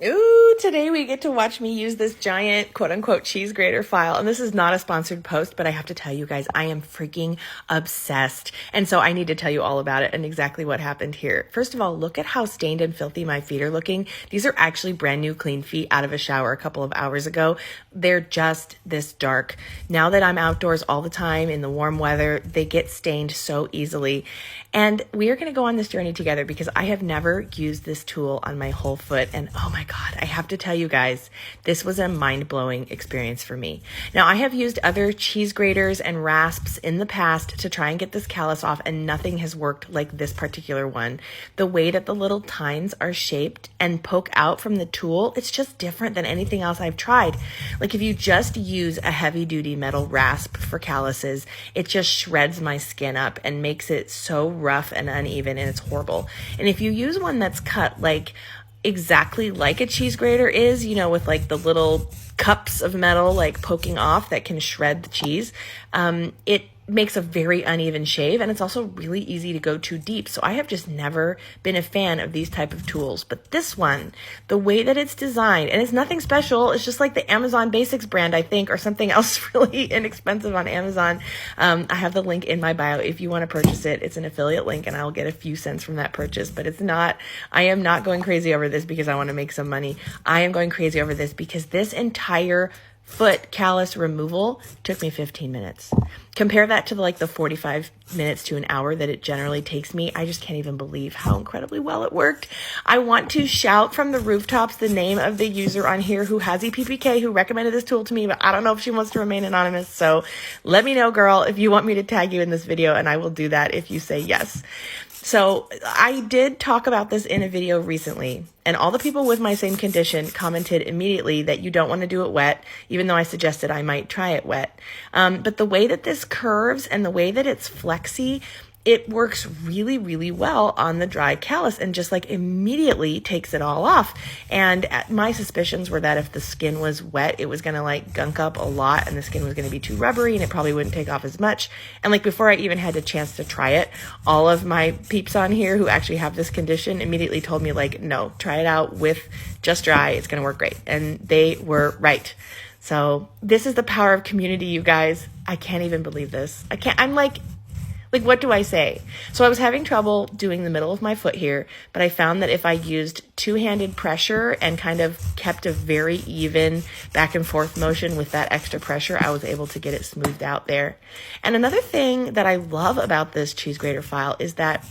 Ooh, today we get to watch me use this giant quote-unquote cheese grater file. And this is not a sponsored post, but I have to tell you guys, I am freaking obsessed. And so I need to tell you all about it and exactly what happened here. First of all, look at how stained and filthy my feet are looking. These are actually brand new clean feet out of a shower a couple of hours ago. They're just this dark. Now that I'm outdoors all the time in the warm weather, they get stained so easily. And we are going to go on this journey together because I have never used this tool on my whole foot. And oh my God, I have to tell you guys, this was a mind-blowing experience for me. Now, I have used other cheese graters and rasps in the past to try and get this callus off, and nothing has worked like this particular one. The way that the little tines are shaped and poke out from the tool, it's just different than anything else I've tried. Like if you just use a heavy-duty metal rasp for calluses, it just shreds my skin up and makes it so rough and uneven, and it's horrible. And if you use one that's cut like exactly like a cheese grater is, you know, with like the little cups of metal like poking off that can shred the cheese, it makes a very uneven shave, and it's also really easy to go too deep. So I have just never been a fan of these type of tools. But this one, the way that it's designed, and it's nothing special, it's just like the Amazon Basics brand, I think, or something else really inexpensive on Amazon. I have the link in my bio if you want to purchase it. It's an affiliate link, and I'll get a few cents from that purchase. But it's not, I am not going crazy over this because I want to make some money. I am going crazy over this because this entire foot callus removal took me 15 minutes. Compare that to the 45 minutes to an hour that it generally takes me. I just can't even believe how incredibly well it worked. I want to shout from the rooftops the name of the user on here who has EPPK, who recommended this tool to me, but I don't know if she wants to remain anonymous. So let me know, girl, if you want me to tag you in this video, and I will do that if you say yes. So I did talk about this in a video recently, and all the people with my same condition commented immediately that you don't want to do it wet, even though I suggested I might try it wet. But the way that this curves and the way that it's flexy, it works really, really well on the dry callus and just like immediately takes it all off. And my suspicions were that if the skin was wet, it was going to like gunk up a lot and the skin was going to be too rubbery and it probably wouldn't take off as much. And like before I even had a chance to try it, all of my peeps on here who actually have this condition immediately told me like, no, try it out with just dry. It's going to work great. And they were right. So this is the power of community, you guys. I can't even believe this. I'm like, what do I say? So I was having trouble doing the middle of my foot here, but I found that if I used two-handed pressure and kind of kept a very even back and forth motion with that extra pressure, I was able to get it smoothed out there. And another thing that I love about this cheese grater file is that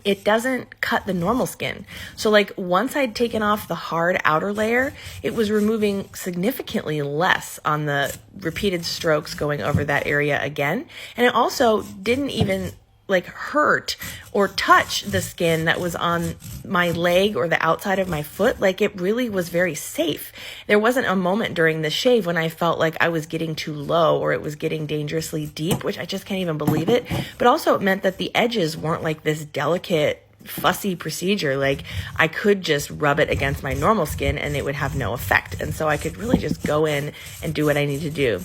it doesn't cut the normal skin. So like once I'd taken off the hard outer layer, it was removing significantly less on the repeated strokes going over that area again. And it also didn't even like hurt or touch the skin that was on my leg or the outside of my foot. Like it really was very safe. There wasn't a moment during the shave when I felt like I was getting too low or it was getting dangerously deep, which I just can't even believe it. But also it meant that the edges weren't like this delicate, fussy procedure. Like I could just rub it against my normal skin and it would have no effect. And so I could really just go in and do what I need to do.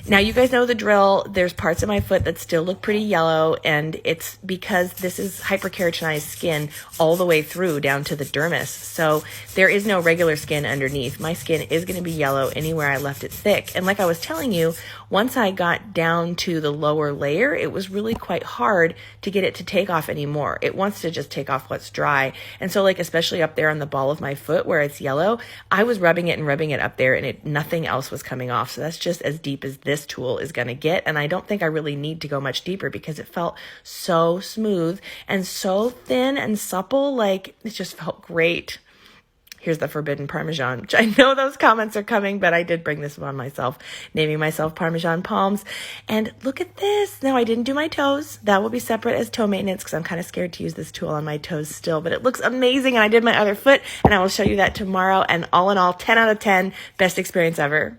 Now, you guys know the drill. There's parts of my foot that still look pretty yellow, and it's because this is hyperkeratinized skin all the way through down to the dermis. So there is no regular skin underneath. My skin is going to be yellow anywhere I left it thick. And like I was telling you, once I got down to the lower layer, it was really quite hard to get it to take off anymore. It wants to just take off what's dry. And so like, especially up there on the ball of my foot where it's yellow, I was rubbing it and rubbing it up there and nothing else was coming off. So that's just as deep as this tool is going to get. And I don't think I really need to go much deeper because it felt so smooth and so thin and supple. Like it just felt great. Here's the forbidden Parmesan, which I know those comments are coming, but I did bring this one myself, naming myself ParmesanPalms. And look at this. Now, I didn't do my toes. That will be separate as toe maintenance because I'm kind of scared to use this tool on my toes still, but it looks amazing. And I did my other foot, and I will show you that tomorrow. And all in all, 10 out of 10, best experience ever.